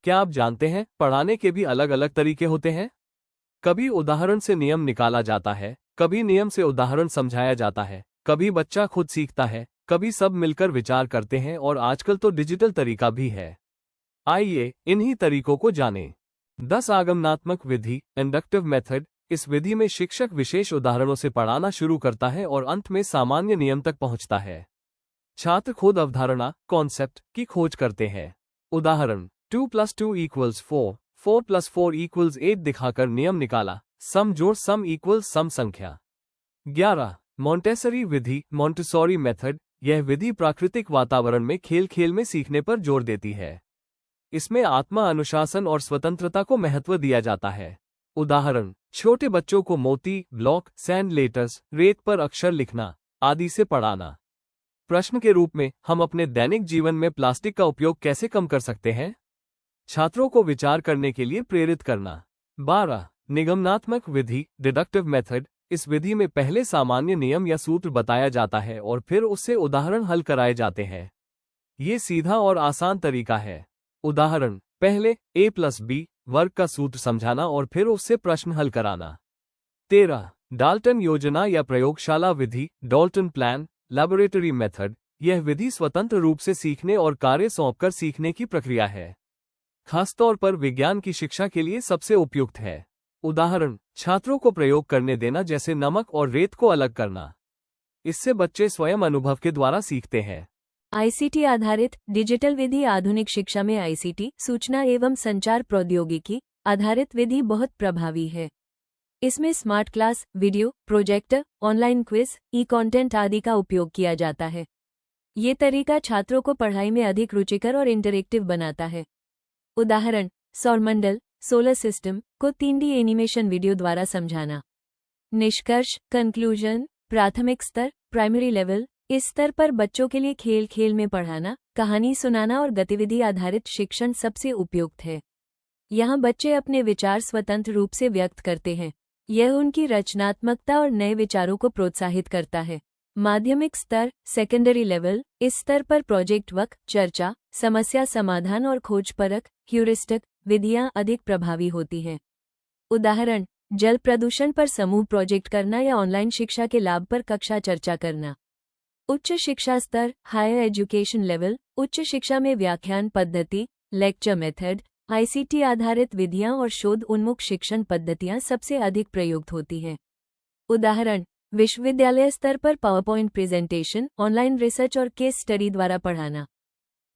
क्या आप जानते हैं पढ़ाने के भी अलग अलग तरीके होते हैं? कभी उदाहरण से नियम निकाला जाता है, कभी नियम से उदाहरण समझाया जाता है, कभी बच्चा खुद सीखता है, कभी सब मिलकर विचार करते हैं और आजकल तो डिजिटल तरीका भी है। आइए इन्हीं तरीकों को जानें। 10 आगमनात्मक विधि, इंडक्टिव मेथड। इस विधि में शिक्षक विशेष उदाहरणों से पढ़ाना शुरू करता है और अंत में सामान्य नियम तक पहुंचता है। छात्र खुद अवधारणा, कॉन्सेप्ट की खोज करते हैं। उदाहरण 2 + 2 = 4, 4 + 4 = 8 दिखाकर नियम निकाला। सम जोड़ सम इक्वल्स सम संख्या। 11 मोंटेसरी विधि, मोंटेसोरी मेथड। यह विधि प्राकृतिक वातावरण में खेल खेल में सीखने पर जोर देती है। इसमें आत्मा अनुशासन और स्वतंत्रता को महत्व दिया जाता है। उदाहरण छोटे बच्चों को मोती, ब्लॉक, सैंड लेटर्स, रेत पर अक्षर लिखना आदि से पढ़ाना। प्रश्न के रूप में हम अपने दैनिक जीवन में प्लास्टिक का उपयोग कैसे कम कर सकते हैं? छात्रों को विचार करने के लिए प्रेरित करना। 12 निगमनात्मक विधि, डिडक्टिव मेथड। इस विधि में पहले सामान्य नियम या सूत्र बताया जाता है और फिर उससे उदाहरण हल कराए जाते हैं। ये सीधा और आसान तरीका है। उदाहरण पहले a+b वर्ग का सूत्र समझाना और फिर उससे प्रश्न हल कराना। 13 डाल्टन योजना या प्रयोगशाला विधि, डाल्टन प्लान, लैबोरेटरी मेथड। यह विधि स्वतंत्र रूप से सीखने और कार्य सौंपकर सीखने की प्रक्रिया है। खासतौर पर विज्ञान की शिक्षा के लिए सबसे उपयुक्त है। उदाहरण छात्रों को प्रयोग करने देना, जैसे नमक और रेत को अलग करना। इससे बच्चे स्वयं अनुभव के द्वारा सीखते हैं। आईसीटी आधारित डिजिटल विधि। आधुनिक शिक्षा में आईसीटी, सूचना एवं संचार प्रौद्योगिकी आधारित विधि बहुत प्रभावी है। इसमें smart class, video, projector, online quiz, e-content आदि का उपयोग किया जाता है। ये तरीका छात्रों को पढ़ाई में अधिक रुचिकर और इंटरेक्टिव बनाता है। उदाहरण सौरमंडल, सोलर सिस्टम को 3D एनिमेशन वीडियो द्वारा समझाना। निष्कर्ष, कंक्लूजन। प्राथमिक स्तर, प्राइमरी लेवल। इस स्तर पर बच्चों के लिए खेल खेल में पढ़ाना, कहानी सुनाना और गतिविधि आधारित शिक्षण सबसे उपयुक्त है। यहाँ बच्चे अपने विचार स्वतंत्र रूप से व्यक्त करते हैं। यह उनकी रचनात्मकता और नए विचारों को प्रोत्साहित करता है। माध्यमिक स्तर, सेकेंडरी लेवल। इस स्तर पर प्रोजेक्ट वर्क, चर्चा, समस्या समाधान और खोजपरक ह्यूरिस्टिक विधियां अधिक प्रभावी होती हैं। उदाहरण जल प्रदूषण पर समूह प्रोजेक्ट करना या ऑनलाइन शिक्षा के लाभ पर कक्षा चर्चा करना। उच्च शिक्षा स्तर, हायर एजुकेशन लेवल। उच्च शिक्षा में व्याख्यान पद्धति, लेक्चर मेथड, आईसीटी आधारित विधियां और शोध उन्मुख शिक्षण पद्धतियां सबसे अधिक प्रयुक्त होती हैं। उदाहरण विश्वविद्यालय स्तर पर पावरपॉइंट प्रेजेंटेशन, ऑनलाइन रिसर्च और केस स्टडी द्वारा पढ़ाना।